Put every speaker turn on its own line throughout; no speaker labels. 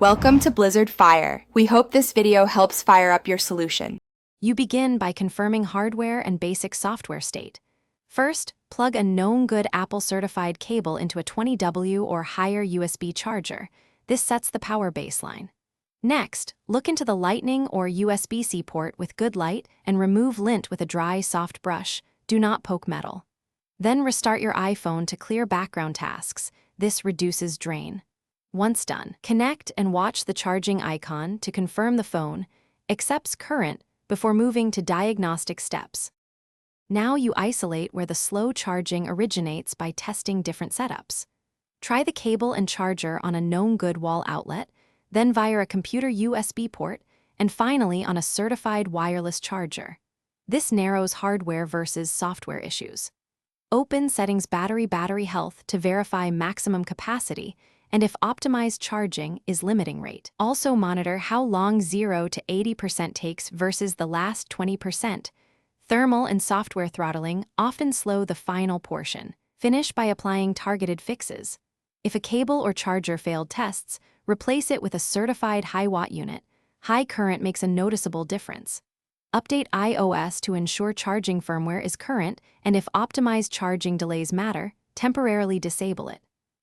Welcome to Blizzard Fire. We hope this video helps fire up your solution.
You begin by confirming hardware and basic software state. First, plug a known good Apple-certified cable into a 20W or higher USB charger. This sets the power baseline. Next, look into the Lightning or USB-C port with good light and remove lint with a dry, soft brush. Do not poke metal. Then restart your iPhone to clear background tasks. This reduces drain. Once done, connect and watch the charging icon to confirm the phone accepts current before moving to diagnostic steps. Now you isolate where the slow charging originates by testing different setups. Try the cable and charger on a known good wall outlet, then via a computer USB port, and finally on a certified wireless charger. This narrows hardware versus software issues. Open Settings Battery Health to verify maximum capacity and if optimized charging is limiting rate. Also monitor how long 0 to 80% takes versus the last 20%. Thermal and software throttling often slow the final portion. Finish by applying targeted fixes. If a cable or charger failed tests, replace it with a certified high-watt unit. High current makes a noticeable difference. Update iOS to ensure charging firmware is current, and if optimized charging delays matter, temporarily disable it.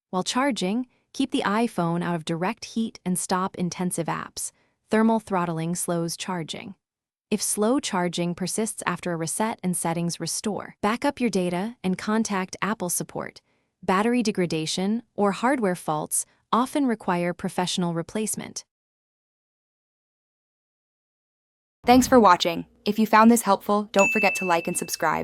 While charging, keep the iPhone out of direct heat and stop intensive apps. Thermal throttling slows charging. If slow charging persists after a reset and settings restore, back up your data and contact Apple support. Battery degradation or hardware faults often require professional replacement.
Thanks for watching. If you found this helpful, don't forget to like and subscribe.